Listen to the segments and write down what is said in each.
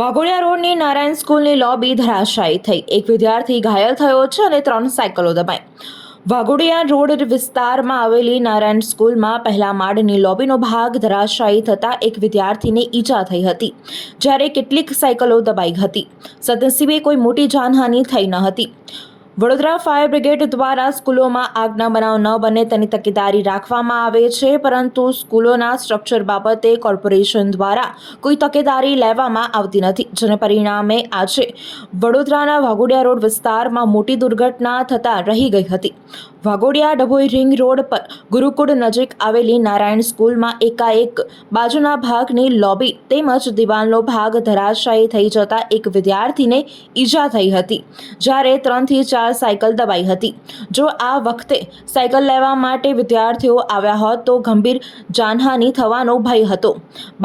વાઘોડિયા રોડની નારાયણ સ્કૂલની લોબી ધરાશાયી થઈ, એક વિદ્યાર્થી ઘાયલ થયો છે અને 3 સાયકલો દબાઈ। વાઘોડિયા રોડ વિસ્તારમાં આવેલી નારાયણ સ્કૂલમાં પહેલા માળની લોબીનો ભાગ ધરાશાયી થતા એક વિદ્યાર્થીને ઈજા થઈ હતી, જ્યારે કેટલીક સાયકલો દબાઈ હતી। સદનસીબે કોઈ મોટી જાનહાનિ થઈ ન હતી। વડોદરા ફાયર બ્રિગેડ દ્વારા સ્કૂલોમાં આગના બનાવ ન બને તેની તકેદારી રાખવામાં આવે છે, પરંતુ સ્કૂલોના સ્ટ્રક્ચર બાબતે કોર્પોરેશન દ્વારા કોઈ તકેદારી લેવામાં આવતી નથી, જેને પરિણામે આજે વડોદરાના વાઘોડિયા રોડ વિસ્તારમાં મોટી દુર્ઘટના થતાં રહી ગઈ હતી। વાઘોડિયા ડભોઈ રિંગ રોડ પર ગુરુકુળ નજીક આવેલી નારાયણ સ્કૂલમાં એકાએક બાજુના ભાગની લોબી તેમજ દિવાલનો ભાગ ધરાશાયી થઈ જતા એક વિદ્યાર્થીને ઈજા થઈ હતી, જ્યારે 3 થી 4 સાયકલ દબાઈ હતી। જો આ વખતે સાયકલ લેવા માટે વિદ્યાર્થીઓ આવ્યા હોત તો ગંભીર જાનહાનિ થવાનો ભય હતો।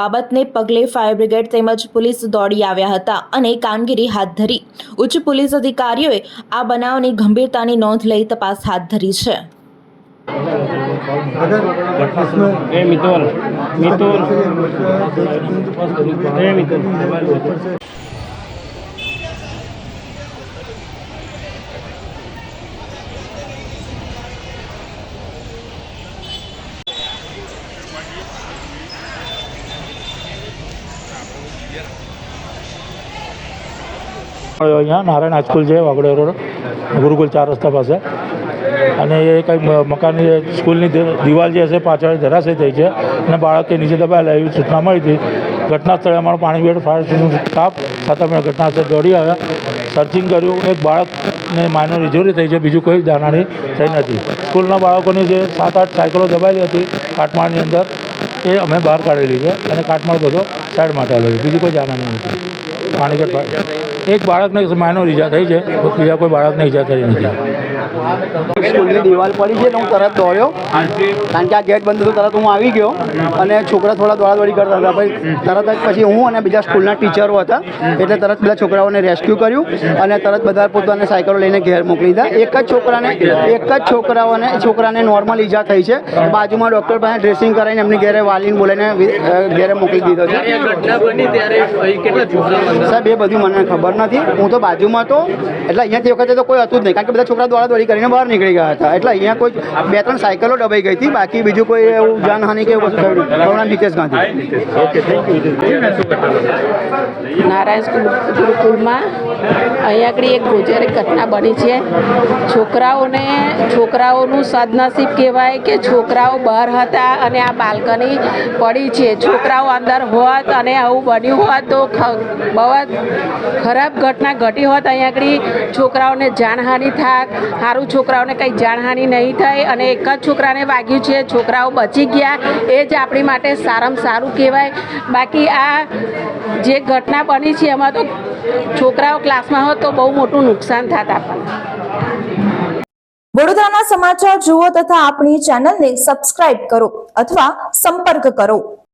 બાબતને પગલે ફાયર બ્રિગેડ તેમજ પોલીસ દોડી આવ્યા હતા અને કામગીરી હાથ ધરી। ઉચ્ચ પોલીસ અધિકારીઓએ આ બનાવની ગંભીરતાની નોંધ લઈ તપાસ હાથ ધરી છે। यहाँ नारायण हाईस्कूल है वाघोडिया रोड गुरुकुल 4 रस्ता पास અને એ કંઈ મકાનની સ્કૂલની દિવાલ જે હશે પાછળ ધરાશયી થઈ છે અને બાળક કે નીચે દબાયેલા એવી સૂચના મળી હતી। ઘટના સ્થળે અમારો પાણીગેટ ફાયર સ્ટેશનનો સ્ટાફ સાથે અમે ઘટના સ્થળે દોડી આવ્યા, સર્ચિંગ કર્યું। એક બાળકને માઇનર ઇન્જરી થઈ છે, બીજું કોઈ જાનહાનિ થઈ નથી। સ્કૂલના બાળકોની જે 7-8 સાયકલો દબાયેલી હતી કાટમાળની અંદર, એ અમે બહાર કાઢેલી છે અને કાટમાળ બધો સાઈડ માટે આવેલો છે, બીજી કોઈ જાનહાનિ નથી। પાણીગેટ એક બાળકને માઇનર ઈજા થઈ છે, બીજા કોઈ બાળકને ઈજા થઈ નથી। સ્કૂલની દિવાલ પડી છે તો હું તરત દોડ્યો, કારણ કે આ ગેટ બંધ હતું, તરત હું આવી ગયો અને છોકરા થોડા દોડાદોડી કરતા હતા। પછી તરત જ પછી હું અને બીજા સ્કૂલના ટીચરો હતા એટલે તરત બધા છોકરાઓને રેસ્ક્યુ કર્યું અને તરત બધા પોતાને સાયકલો લઈને ઘેર મોકલી દીધા। છોકરાને નોર્મલ ઈજા થઈ છે, બાજુમાં ડૉક્ટર પાસે ડ્રેસિંગ કરાવીને એમની ઘેરે વાલીને બોલાવીને ઘેરે મોકલી દીધો છે। સાહેબ એ બધું મને ખબર નથી, હું તો બાજુમાં તો એટલે અહીંયાથી વખતે તો કોઈ હતું જ નહીં, કારણ કે બધા છોકરા દોડાદોડી કરીને બહાર નીકળી ગયા હતા, એટલે અહીંયા કોઈ 2-3 સાયકલો દબાઈ ગઈ હતી, બાકી બીજું કોઈ એવું જાનહાનિ કે એવું વસ્તુ થયું નહીં। નિકેશ ગાંધી, નારાયણ ગુરુકુળમાં અહીંયા આગળ એક ગોજરી ઘટના બની છે। છોકરાઓનું સદનસીબ કહેવાય કે છોકરાઓ બહાર હતા અને આ બાલ્કની પડી છે। છોકરાઓ અંદર હોત અને આવું બન્યું હોત તો બહુ જ ખરાબ ઘટના ઘટી હોત। અહીંયા આગળ છોકરાઓને જાનહાનિ થાક, સારું છોકરાઓને કંઈ જાનહાનિ નહીં થાય અને એક જ છોકરાને વાગ્યું છે, છોકરાઓ બચી ગયા, એ જ આપણી માટે સારામાં સારું કહેવાય। બાકી આ જે ઘટના બની છે એમાં તો છોકરાઓ ક્લાસમાં હોત તો બહુ મોટું નુકસાન થાત આપણને। વડોદરાના સમાચાર જુઓ તથા આપણી ચેનલને સબસ્ક્રાઇબ કરો અથવા સંપર્ક કરો।